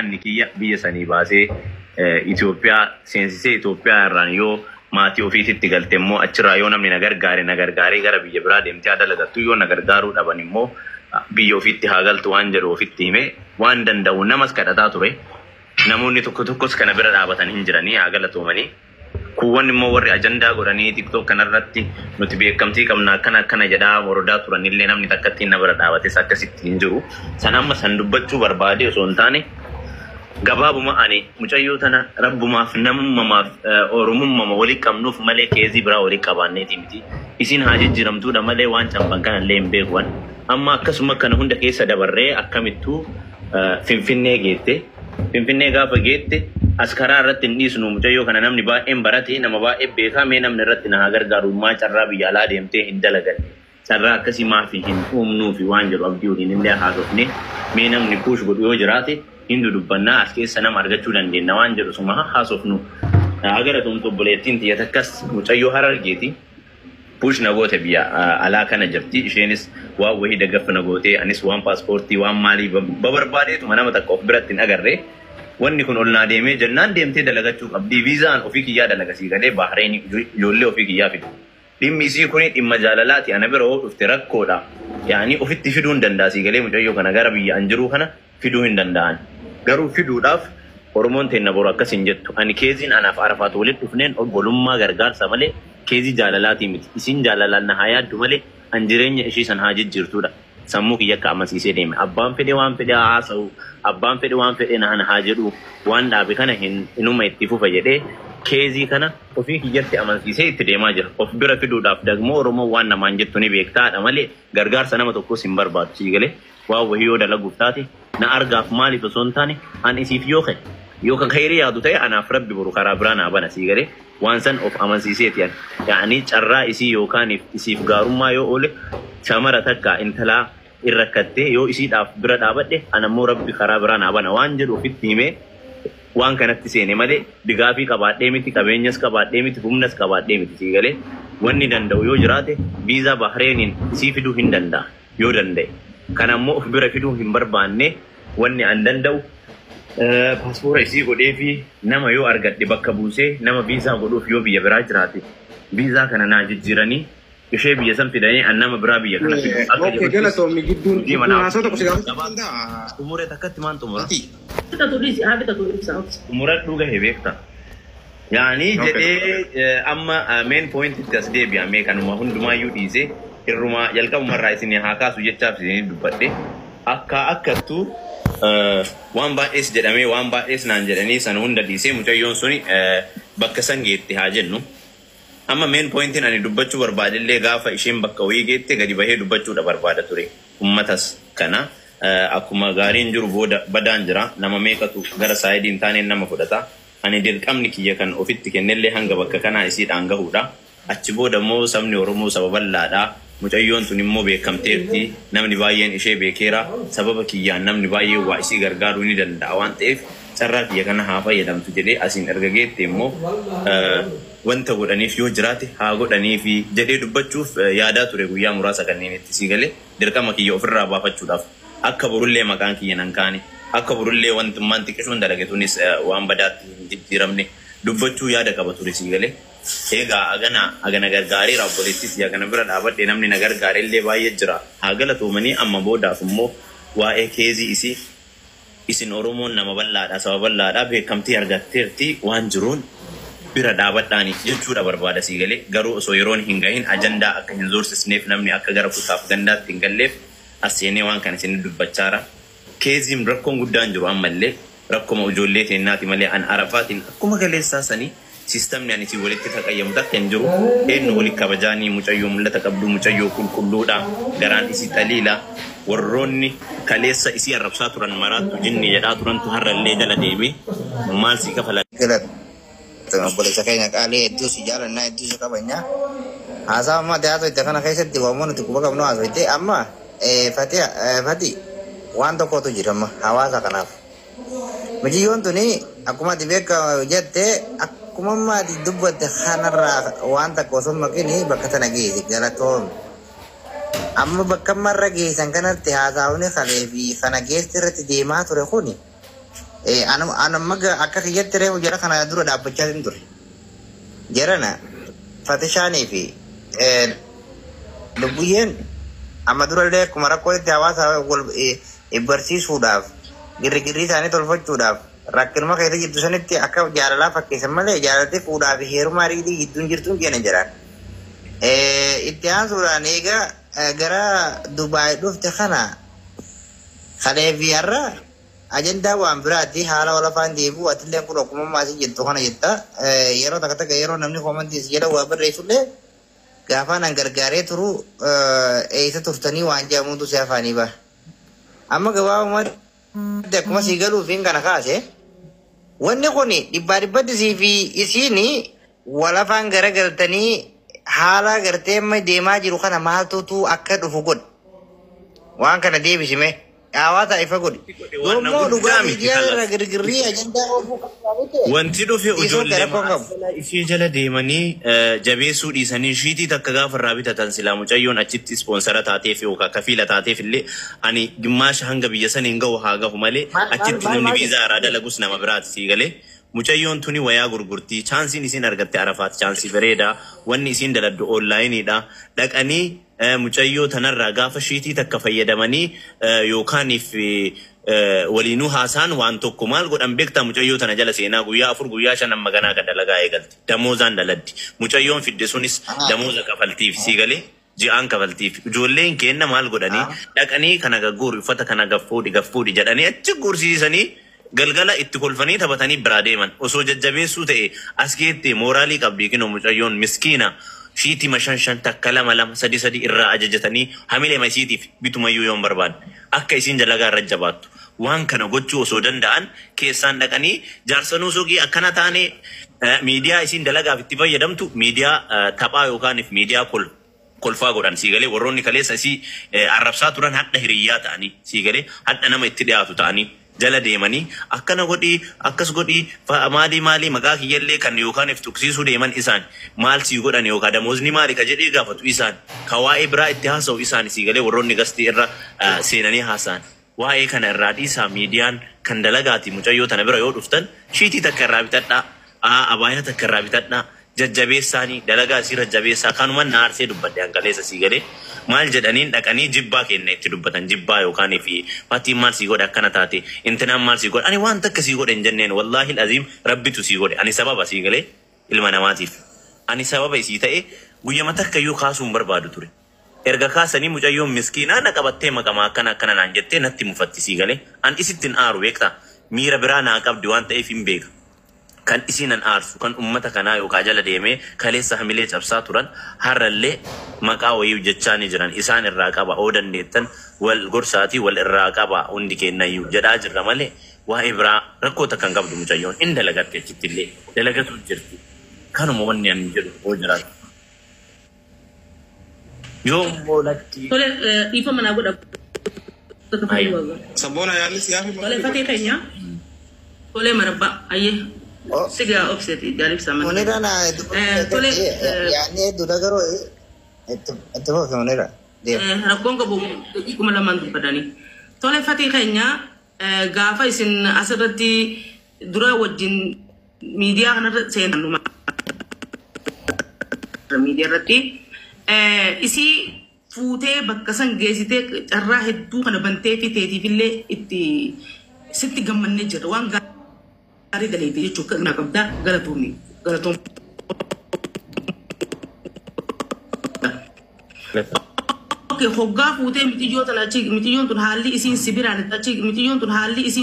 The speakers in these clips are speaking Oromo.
yaanni kiyya biyya sanii baasee Itoophiyaa seensisee Itoophiyaa irraan yoo maatii ofiisitti galte immoo achirraa yoo namni na gargaaree gara biyya biraa deemtee dalagattu yoo na gargaaruu dhaban immoo biyya ofiitti haa galtu waan jedhu ofitti himee waan danda'u namas kadhataa ture. Namoonni tokko tokkos kana bira dhaabatan hin jiranii haa galatoomanii. Kuwwan immoo warri ajandaa godhanii TikTok kanarratti nuti beekamtii qabna akkana jedhaa worodaa turanillee namni takkatti na bira dhaabates akkasitti hin jiru. San amma san dubbachuu barbaade osoo hin taane gabaabuma ani mucayyoo tana rabbumaaf namummamaaf oromummaa walii qabnuuf malee keezii biraa walii qabaanneeti miti. Isin haa jijjiiramtuudha malee waan camban kanallee hin beekuwan. Amma akkasuma kana hunda keessa dabarree akkamittuu Finfinnee geette. Finfinnee gaafa geette askaraa irratti hin dhiisnu mucayyoo kana namni baay'een barate nama baay'ee beekamee namni irratti na gargaarummaa carraa biyya alaa deemtee hin dalaganne. Carraa akkasii maafi hin uumnuu fi waan jedhu abdii waliin illee haasofne mee namni puush godhu yoo jiraate hindu dubbannaa as keessa nama argachuu dandeenya waan jedhu suma haasofnu. Agara tumtu obboleettiin tiyya takkas mucayyoo Harargeeti. Puush na goote biyya alaa kana jirti isheenis waan wahii dagaffa na gootee anis waan paaspoortii waan maalii babarbaadeetu nama takka of biratti hin agarree. Wanni kun ol naa deemee jennaan deemtee dalagachuu qabdi. Viizaan ofii kiyyaa dalagasii galee Bahareen ijoollee ofii kiyyaa fidu. Dhimmi isii kun dhimma jaalalaati ana bira dhufte rakkoodha. Yaani ofitti fiduu hin dandaasii galee mucayyoo kana gara biyya an jiru kana fiduu hin danda'an. Garuu fiduudhaaf Oromoon teenna boru akkas hin jettu. Ani keeziin anaaf Arafaat walitti dhufneen obbolummaa gargaarsa malee keezii jaalalaatii miti. Isin jaalalaan na haa yaaddu malee an jireenya ishii san haa jijjiirtuudha. Sammuu kiyya akka amansiisee deeme. Abbaan fedhe waan fedhe haa haasa'u. Abbaan fedhe waan fedhe na haa jedhu waan dhaabe kana inuma itti fufa jedhee keezii kana ofii kiyyatti amansiisee itti deemaa jira. Of bira fiduudhaaf dagmoo Oromoo waan namaan jettu ni beektaadha malee gargaarsa nama tokkos hin barbaadu sii galee waan wahii yoo dalaguuf taate na argaaf maaliif osoo hin taane an isiif yoo kan khayrii yaadu ta'e anaaf rabbi boru karaa biraa naa bana sii galee waan san of amansiiseeti yaani carraa isii yookaan isiif gaarummaa yoo oole shamara takka intalaa irrakkattee yoo isiidhaaf bira dhaabadhe anammoo rabbi karaa biraa naa bana waan jedhu ofitti himee waan kanatti seene malee digaafii qabaadhee miti qabeenyas qabaadhee miti humnas qabaadhee miti sii galee wanni danda'u yoo jiraate viizaa Bahreeniin isii fiduu hin danda'a yoo danda'e. Kanammoo of bira fiduu hin barbaanne wanni an danda'u paaspoora isii godhee fi nama yoo argadhe bakka buusee nama viizaa godhuuf yoo biyya biraa jiraate viizaa kana naa jijjiiranii ishee biyya san fidanii an nama biraa biyya kana fidu. Oke galatoomi gidduun haasoo tokko si gaafata. Umuree takkatti maan xumura? Umura dhuga hee beekta. Yaani jedhee amma main point itti as deebi'amee kanuma hundumaayyuu dhiisee irruma jalqabumarraa isin haa kaasu jechaaf isin dubbadhe akkattuu waan baay'ees jedhamee waan baay'ees naan jedhanii sana hunda dhiisee mucayyoon suni bakka san geette haa jennu. Amma main pointiin ani dubbachuu barbaadillee gaafa isheen bakka wayii geette gadi bahee dubbachuudha barbaada ture. Ummatas kana akkuma gaariin jiru booda badaan jira nama meeqatu gara saayidiin taaneen nama fudhata. Ani dirqamni kiyya kan ofitti kennellee hanga bakka kanaa isiidhaan gahuudha. Achi booda immoo sabni Oromoo saba bal'aadha. Mucayyoon tun immoo beekamteerti. Namni baay'een ishee beekeera. Sababa kiyyaan namni baay'ee waa isii gargaaruu ni danda'a waan ta'eef carraa kiyya kana haa fayyadamtu jedhee asiin erga geette immoo wanta godhaniif yoo jiraate haa godhaniifi jedhee dubbachuuf yaadaa ture guyyaa muraasa kanneen itti sii galee dirqama kiyya ofirraa baafachuudhaaf akka borullee maqaan kiyya nan kaane akka borullee wantummaan xiqqishuun dalagetuunis waan badaatti hin jijjiiramne dubbachuu yaada qaba ture sii galee. Egaa agana gargaarii raabboleettis yaa kana bira dhaabadhe namni na gargaareellee baay'ee jira. Haa galatoomanii amma boodaaf immoo waa'ee keezii isii isin Oromoon nama bal'aadha saba bal'aadha beekamtii argatteerti waan jiruun bira dhaabadhaanii jechuudha barbaada sii galee garuu osoo yeroon hin gahin ajandaa akka hin zoorsisneef namni akka gara kutaaf gandaatti hin galleef as seenee waan kana isin dubbachaara. Keeziin rakkoon guddaan jiru ammallee rakkoma ijoollee teennaati malee an Arafaatiin akkuma galeessaa sanii sistamni ani isin walitti taqayyamu takka hin jiru eenyu walitti kabajaanii mucayyoo mul'ata qabdu mucayyoo qulqulluudha garaan isii xaliila warroonni kaleessa isii arrabsaa turan maraattu jinni jedhaa turantu har'allee jala deeme maal si kafala. Boleh sakainya kali itu si jalan naik itu suka banyak. Asal mah dia tu itu karena kayak sedih wamun itu kubah kamu asal itu amma Fatih wan toko tu jiran mah hawas akan apa. Majion tu ni aku mah dibeka jette aku mah di dubat khanara wan tak kosong makini bakatan lagi segala tu. Amma bakkamar lagi sangkana tiada ni khalefi khana gestir ti dema tu rekuni. ana maga akka kiyyatti reefu jara kana dura dhaabbachaa hin ture. Jarana Fatishaanii fi Lubbuyyeen amma durallee akkuma rakkoo itti hawaasa wal barsiisuudhaaf girrigirrii isaanii tolfachuudhaaf rakkinuma keessa jirtu sanitti akka jaalalaa fakkeessan malee jaalatee fuudhaa fi heerumaa riigii gidduun jirtuun keenya jiraan. Itti aansuudhaan egaa gara Dubaay dhufte kana kalee fi har'a ajandaa waan biraatti haala wal afaan deebi'u atillee kun akkuma maasii jettu kana jetta yeroo takka takka yeroo namni komantiis jedha waa barreessullee gaafa nan gargaaree turu eessa turtanii waan jedhamuutu si afaanii ba'a. Amma gabaabumatti akkuma sii galuuf hin kana kaase wanni kun dhibbaa dhibbatti sii fi isiin wal afaan garagaltanii haala gartee amma deemaa jiru kana maaltutu akka dhufu godhe waan kana deebisime. Hawaasa ifa godhi. Yommuu dhugaa miidiyaa irra girgirrii ajandaa oofuu qabu. Wanti dhufe ijoollee ishee jala deemanii jabeessuu dhiisanii shiitii takka gaafa irraa bitatan silaa mucayyoon achitti ispoonsara taateef yookaan kafiila taateef illee ani gimmaasha hanga biyya saniin gahu haa gahu malee achitti namni viizaa irraa dalagus nama biraati sii galee. Mucayyoon tuni wayaa gurgurtii chaansiin isiin argatte arafaat chaansii bareedaa wanni isiin daladdu onlaayiniidha dhaqanii mucayyoo tanarraa gaafa shiitii takka fayyadamanii yookaaniif waliinuu haasaan waan tokko maal godhan beektaa mucayyoo tana jala seenaa guyyaa 4 guyyaa 5 amma ganaa kan dalagaa eegalti damoozaan daladdi mucayyoon fidde sunis damooza kafaltiif sii galee ji'aan kafaltiif ijoolleen kenna maal godhanii dhaqanii kana gagguur uffata kana gaffuudhi jedhanii achi gursiisanii galgala itti kolfanii taphatanii biraa deeman osoo jajjabeessuu ta'e as keetti mooraalii qabdii kinoo mucayyoon miskiina shiitii mashanshan takka lama sadi irraa ajajatanii hamilee masiitiif bitumayyuu yoon barbaad akka isiin dalagaa irra jabaattu waan kana gochuu osoo danda'an keessaan dhaqanii jaarsanuu sogii akkana taane miidiyaa isiin dalagaaf itti fayyadamtu miidiyaa taphaa yookaanif miidiyaa kolfaa godhan siigalee warroonni kaleessa isii arrabsaa turan hadha hiriyyaa ta'anii siigalee hadha nama itti dhiyaatu ta'anii jala deemanii akkana godhii akkas godhii maali maqaa kiyyallee kan yookaan if tuqsiisuu deeman isaan maal sii godhan yookaan damoozni maali ka jedhee gaafatu isaan ka waa'ee biraa itti haasa'u isaan siigalee warroonni gastii irra seenanii haasa'an waa'ee kana irraa dhiisaa miidiyaan kan dalagaati mucayyoo tana bira yoo dhuftan shiitii takka irraa bitadhaa abaayaa takka irraa bitadhaa jajjabeessaanii dalagaa sirra jabeessaa kanuma naarsee dubbadde hanqaleessa siigalee maal jedhaniin dhaqanii jibbaa kenna itti dubbatan jibbaa yookaan fi fatiin maal sii godhe akkana taate intinaan maal sii godhe ani waan takka sii godhe hin jenneen wallaahi aziim rabbitu sii godhe ani sababa sii galee ilma namaatiif ani sababa isii ta'e guyyama takka iyyuu kaasuu hin barbaadu ture erga kaasanii mucayyoon miskiinaa na qabattee maqamaa akkana naan jettee natti mufatti sii galee an isittiin aaru beektaa miira biraa naa qabdi waan ta'eef hin beeka kan isinan aarsu kan ummata kanaa yookaan jala deemee kaleessa hamilee cabsaa turan har'allee maqaa wayii jechaanii jiran isaan irraa qaba oo dandeettan wal gorsaatii wal irraa qaba hundi kennayyuu jedhaa jirra malee waa'ee biraa rakkoota kan qabdu mucayyoon in dalagatte achitti illee dalagatu jirti kanuma wanni ani jedhu oo jiraatu. Yoo moolatti. Tole ifa manaa godha. Sabboona yaalli siyaasa. Tole fatee keenya. Tole marabba ayyee. Siga offset jaalib sama. Monera na tole yaani dudagaro itu monera. Rakkoon qabu kuma lamaan dubbadanii. Tole fatee keenya gaafa isin asirratti dura wajjin miidiyaa kanarra seenan miidiyaa irratti isi fuutee bakka san geessitee carraa hedduu kana bantee fi teetiifillee itti sitti gammannee jirra waan gaarii daleete jechuun kan qabdaa galatoomni. Hoggaa fuutee mitiyyoon tun haalli isiin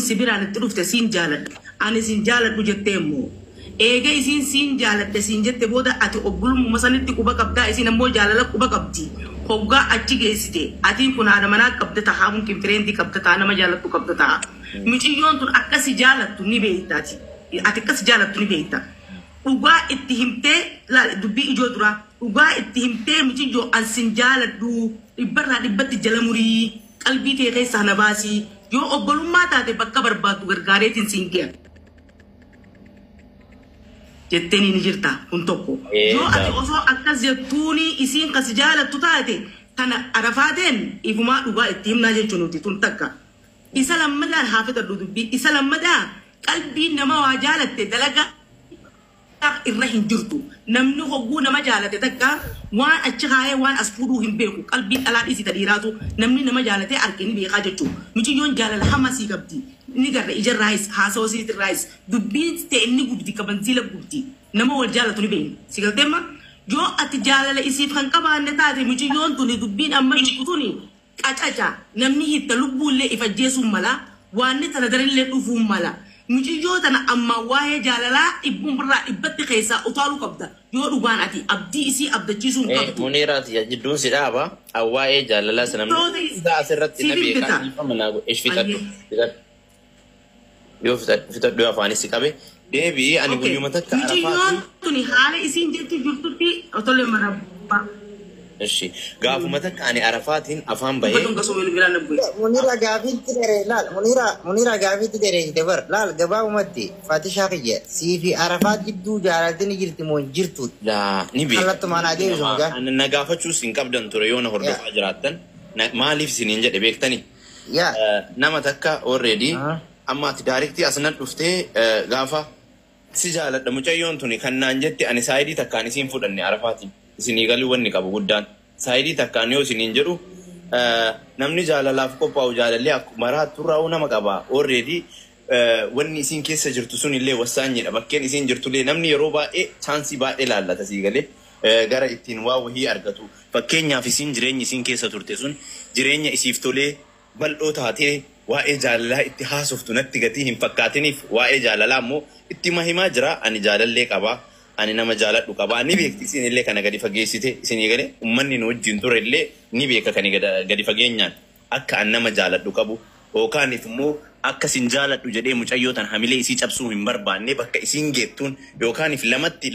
sibiraan itti dhufte siin jaaladha. Ani siin jaaladhu jettee immoo eega isiin siin jaaladhe siin jette booda ati obbulummaa sanitti quba qabdaa isiin ammoo jaalala quba qabdi. Hoggaa achi geessite atiin kun haadha manaa qabda tahaa mungkin fireentii qabda tahaa nama jaalattu qabda tahaa. Mitiyyoon tun akkasi jaalattu ni beektaati. Ati akkasi jaalattu ni beekta. Dhugaa itti himtee dubbii ijoo duraa dhugaa itti himtee mitiyyoo an siin jaaladhu dhibbarraa dhibbatti jala murii qalbii tee keessaa na baasii yoo obbolummaa taate bakka barbaaddu gargaareetiin siin ge'a. Jetteni ni jirta kun tokko. Yoo ati osoo akkas jettuuni isiin kas jaalattu taate kana arafaateen ifumaa dhugaa itti himnaa jechuun nuti tun takka. Isa lammadaan haafeta dubbii isa lammadaa qalbii nama waa jaalatte dalaga irra hin jirtu namni hogguu nama jaalate takka waan achi kaayee waan as fuudhuu hin beeku qalbiin dhalaa dhiisii tadhiiraatu namni nama jaalate arganii beekaa jechuudha mucayyoon jaalala hamasii qabdi ni garra ijarraayis haasawaa siitirraayis dubbiin ta'e inni gubdi kabansiila gubdi nama wal jaalatu ni beekni sigalteemma yoo ati jaalala isiif kan qabaanne taate mucayyoon tuni dubbiin amma jirtuni qacaca namni hitta lubbuullee ifajjeesuun mala waanni tana darillee dhufuun mala mucayyoon tana amma waa'ee jaalalaa dhibbuun birraa dhibbatti keessaa utaaluu qabda yoo dhugaan ati abdii isii abdachiisuun qabdu. Muniiraati jidduun si dhaaba waa'ee jaalalaa sanamni asirratti na beekaa dhiifama naa godhe fitadhu yoo fitadhu afaanis si qabe deebii ani guyyuma takka mucayyoon tuni haala isiin jetti jirtutti otolee marabbaa. Eshi gaafuma takka ani arafaatiin afaan bahee Munira gaafiitti dere laal Munira gaafiitti dere dabar laal gabaabumatti Fatishaa kiyya siifi arafaat gidduu jaalatini jirti moo jirtu laa ni beeku kallattumaan adeemsu mugaa na gaafachuus hin qabdan ture yoo na hordofaa jiraattan maaliif isiniin jedhe beektani nama takka already amma ati daarektii asnan dhuftee gaafa si jaaladha mucayyoon tuni kan naan jette ani saayidii takkaan isiin fudhanne arafaatiin isinii galuu wanni qabu guddaan saayidii takkaan yoo isiniin jedhu namni jaalalaaf qophaa'u jaalallee akkuma raatturraa'uu nama qaba already wanni isiin keessa jirtu sun illee wasaanyiidha bakkeen isiin jirtullee namni yeroo baay'ee chaansii baay'ee laallata sii galee gara ittiin waa wahii argatu fakkeenyaaf isiin jireenyi isiin keessa turte sun jireenya isiif tolee bal'oo taatee waa'ee jaalalaa itti haasoftu natti gatii hin fakkaatiniif waa'ee jaalalaa immoo itti mahimaa jira ani jaalallee qabaa ani nama jaaladhu qabaa ni beekti isin illee kana gadi fageessite isinii galee ummanni nu wajjin ture illee ni beeka kan gadi fageenyaan akka an nama jaaladhu qabu yookaaniif immoo akka isin jaaladhu jedhee mucayyoo tan hamilee isii cabsuu hin barbaanne bakka isiin geettuun yookaaniif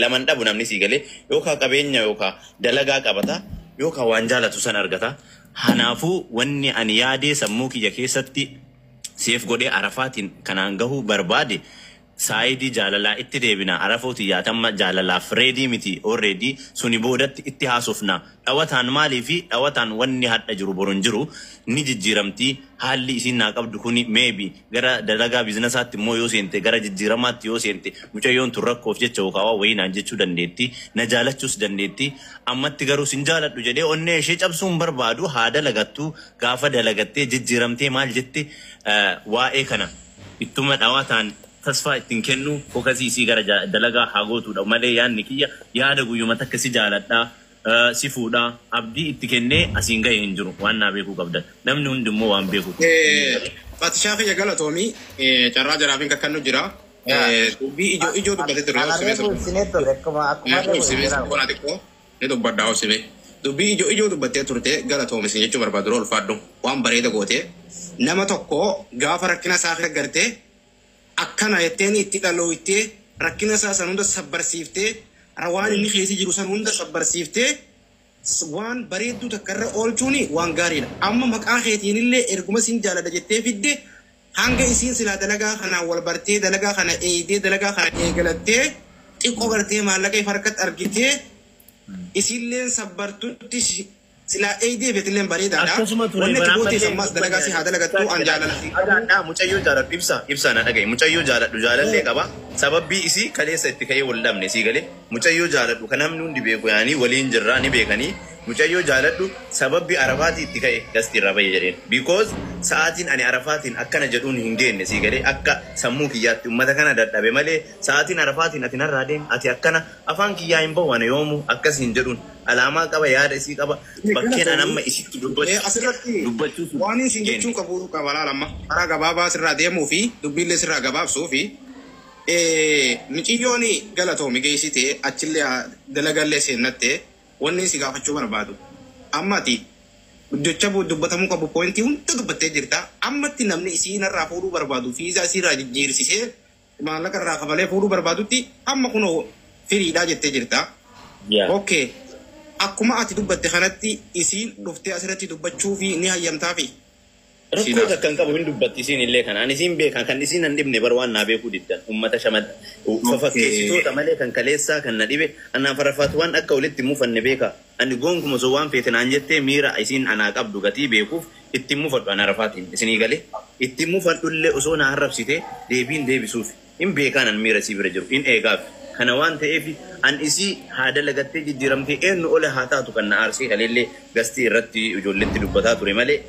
laman dhabu namni sii galee yookaan qabeenya yookaan dalagaa qabata yookaan waan jaalatu san argata. Kanaafuu wanni ani yaadee sammuu kiyya keessatti seef godhee arafaatiin kanaan gahuu barbaade saayidii jaalalaa itti deebina arafooti yaatamma jaalalaaf reedii miti already suni boodatti itti haasofna dhawataan maalii fi dhawataan wanni hadha jiru boron jiru ni jijjiiramti haalli isiin naa qabdu kuni maybe gara dalagaa biizinasaatti immoo yoo seente gara jijjiiramaatti yoo seente mucayyoon tun rakkoof jecha yookaan wayii naan jechuu dandeetti na jaalachuus dandeetti ammatti garuu sin jaaladhu jedhee onnee ishee cabsuun barbaadu haa dalagattu gaafa dalagattee jijjiiramtee maal jetti waa'ee kana ittuma dhawataan tasfaa ittiin kennu fookasii isii gara dalagaa haa gootuudha malee yaadni kiyya yaada guyyuma takka si jaaladhaa si fuudhaa abdii itti kennee asiin gahee hin jiru waan naa beekuu qabdan namni hundi immoo waan beeku. Fatishaa kiyya galatoomi carraa jaraafiin kakkannu jira. Dubbii ijoo dubbatee ture dubbii ijoo dubbattee turte galatoomi sin jechuu barbaadu ulfaadhu waan bareeda goote nama tokko gaafa rakkina isaa gartee akkana jetteen itti dhalooytee rakkina isaa san hunda sabbarsiiftee waan inni keessa jiru san hunda sabbarsiiftee waan bareedduu takka irra oolchuuni waan gaariidha. Amma maqaa keetiin illee erguma siin jaalladha jettee fidde hanga isiin silaa dalagaa kana wal bartee dalagaa kana eeyidee dalagaa kana eegalattee xiqqoo gartee maallaqa if harkatti argitee isiilleen sabbartutti sila eeyidee beetilleen bareedaadha. Wanni itti goote sammaas dalagaa si haa dalagattuu an jaalalati. Addaa mucayyoo jaaladhu ibsa na dhagaye mucayyoo jaaladhu jaalallee qaba sababbii isii kaleessa itti ka'ee wal dhabne sii galee mucayyoo jaaladhu kan namni hundi beeku yaanii waliin jirraa ni beekanii mucayyoo jaaladhu sababbii arafaatii itti ka'e gasti irraa bahe jedheen because sa'aatiin ani arafaatiin akkana jedhuun hin geenne sii galee akka sammuu kiyyaatti ummata kana dadhabe malee sa'aatiin arafaatiin ati narraa deem ati akkana afaan kiyyaa hin bahu ana yoomu akkas hin jedhuun alaamaa qaba yaada isii qaba bakkeen anamma isitti dubbachuu waan isin jechuun qabu qaba laalamma karaa gabaabaa sirraa deemuu fi dubbiillee sirraa gabaabsuu fi mucayyoon galatoomi geessitee achillee dalagallee seennattee wanni si gaafachuu barbaadu ammati jecha dubbatamuu qabu poointii hunda dubbattee jirta ammatti namni isiinarraa fuudhuu barbaadu fiizaa isiirraa jijjiirsisee maallaqa irraa kafalee fuudhuu barbaadutti amma kunoo firiidhaa jettee jirta. Okay. Akkuma ati dubbatte kanatti isiin dhuftee asirratti dubbachuu fi ni hayyamtaafi. Rakkoo takkan qabu hin dubbatti isiin illee kana ani isiin beekan kan isiin nan dhibne bar waan naa beekuu diddan ummata shamad fakkeessitoota malee kan kaleessaa kan na dhibe anaan farafaatu waan akka walitti muufanne beeka ani gonkumaa soo waan feete naan jettee miira isiin anaa qabdu gatii beekuuf itti muufadhu ana rafaatiin isinii galee itti muufadhu illee osoo na harrabsite deebiin deebisuuf in beekan an miira si bira jiru in eegaaf kana waan ta'eef an isii haada lagattee jijjiiramtee eenyu ole haa taatu kan na aarsee haleellee gastii irratti ijoolletti dubbataa ture malee